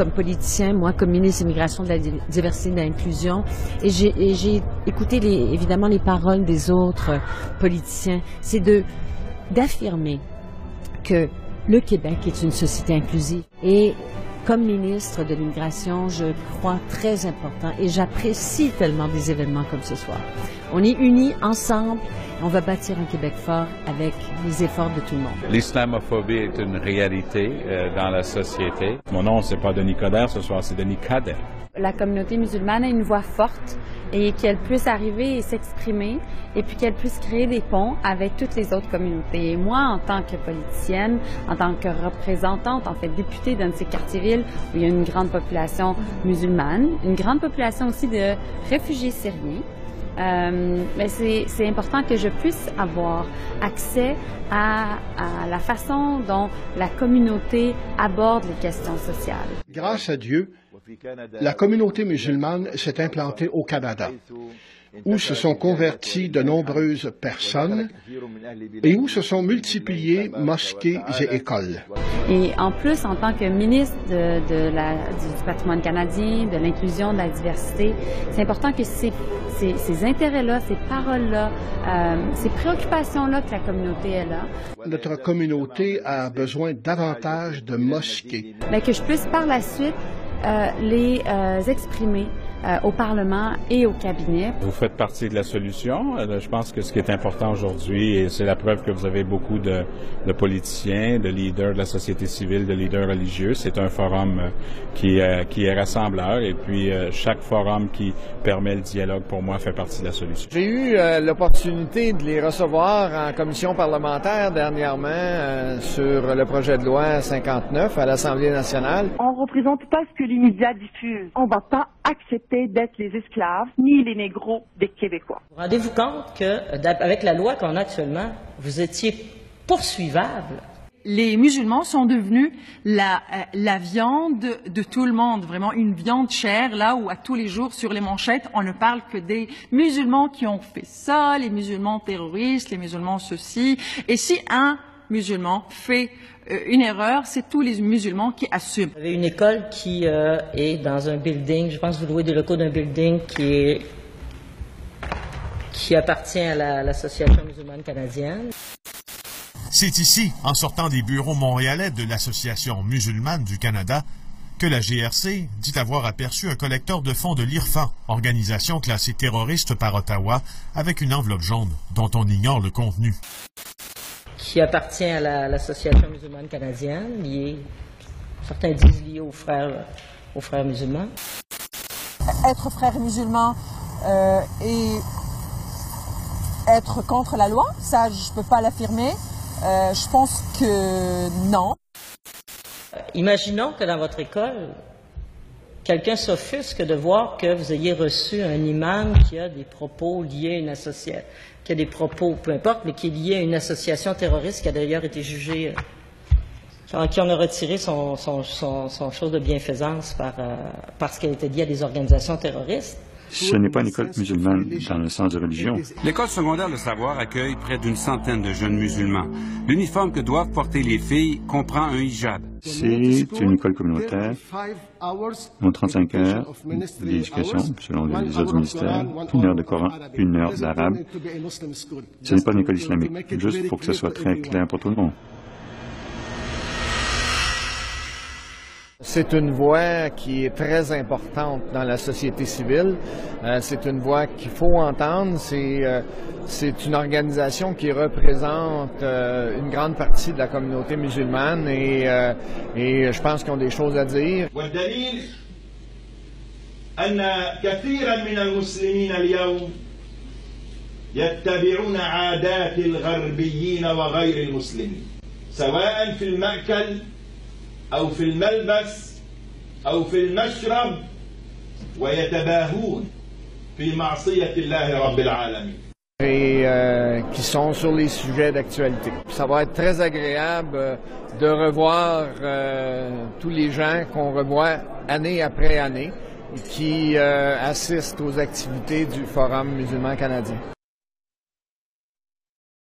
comme politicien, moi comme ministre de l'Immigration, de la Diversité et de l'Inclusion, et j'ai écouté évidemment les paroles des autres politiciens, c'est d'affirmer que le Québec est une société inclusive. Et comme ministre de l'Immigration, je crois très important et j'apprécie tellement des événements comme ce soir. On est unis ensemble, on va bâtir un Québec fort avec les efforts de tout le monde. L'islamophobie est une réalité dans la société. Mon nom, c'est pas Denis Coderre ce soir, c'est Denis Kader. La communauté musulmane a une voix forte et qu'elle puisse arriver et s'exprimer et puis qu'elle puisse créer des ponts avec toutes les autres communautés. Et moi, en tant que politicienne, en tant que représentante, en fait députée d'un de ces quartiers-villes où il y a une grande population musulmane, une grande population aussi de réfugiés syriens, mais c'est important que je puisse avoir accès à la façon dont la communauté aborde les questions sociales. Grâce à Dieu, la communauté musulmane s'est implantée au Canada, où se sont converties de nombreuses personnes et où se sont multipliées mosquées et écoles. Et en plus, en tant que ministre du patrimoine canadien, de l'inclusion, de la diversité, c'est important que ces intérêts-là, ces paroles-là, ces préoccupations-là que la communauté est là. Notre communauté a besoin davantage de mosquées. Mais que je puisse par la suite les exprimer au Parlement et au cabinet. Vous faites partie de la solution. Je pense que ce qui est important aujourd'hui, et c'est la preuve que vous avez beaucoup de politiciens, de leaders de la société civile, de leaders religieux. C'est un forum qui est rassembleur et puis chaque forum qui permet le dialogue, pour moi, fait partie de la solution. J'ai eu l'opportunité de les recevoir en commission parlementaire dernièrement sur le projet de loi 59 à l'Assemblée nationale. On ne représente pas ce que les médias diffusent. On ne va pas accepter d'être les esclaves ni les négros des Québécois. Rendez-vous compte qu'avec la loi qu'on a actuellement, vous étiez poursuivable. Les musulmans sont devenus la viande de tout le monde, vraiment une viande chère, là où à tous les jours sur les manchettes, on ne parle que des musulmans qui ont fait ça, les musulmans terroristes, les musulmans ceci. Et si un musulman fait une erreur, c'est tous les musulmans qui assument. Vous avez une école qui est dans un building, je pense que vous louez des locaux d'un building qui appartient à l'Association musulmane canadienne. C'est ici, en sortant des bureaux montréalais de l'Association musulmane du Canada, que la GRC dit avoir aperçu un collecteur de fonds de l'IRFAN, organisation classée terroriste par Ottawa, avec une enveloppe jaune dont on ignore le contenu. Qui appartient à l'Association musulmane canadienne, certains disent lié aux frères musulmans. Être frère musulman et être contre la loi, ça je ne peux pas l'affirmer. Je pense que non. Imaginons que dans votre école, quelqu'un s'offusque de voir que vous ayez reçu un imam qui a des propos liés à une association, qui a des propos, peu importe, mais qui est lié à une association terroriste qui a d'ailleurs été jugée, à qui on a retiré son chose de bienfaisance parce qu'elle était liée à des organisations terroristes. Ce n'est pas une école musulmane dans le sens de religion. L'école secondaire Le Savoir accueille près d'une centaine de jeunes musulmans. L'uniforme que doivent porter les filles comprend un hijab. C'est une école communautaire. On a 35 heures d'éducation, selon les autres ministères, 1 heure de Coran, 1 heure d'arabe. Ce n'est pas une école islamique, juste pour que ce soit très clair pour tout le monde. C'est une voix qui est très importante dans la société civile. C'est une voix qu'il faut entendre. C'est une organisation qui représente une grande partie de la communauté musulmane et je pense qu'ils ont des choses à dire. أو في الملبس أو في المشرب ويتباهون في معصية الله رب العالمين. Et qui sont sur les sujets d'actualité. Ça va être très agréable de revoir tous les gens qu'on revoit année après année qui assistent aux activités du Forum musulman canadien.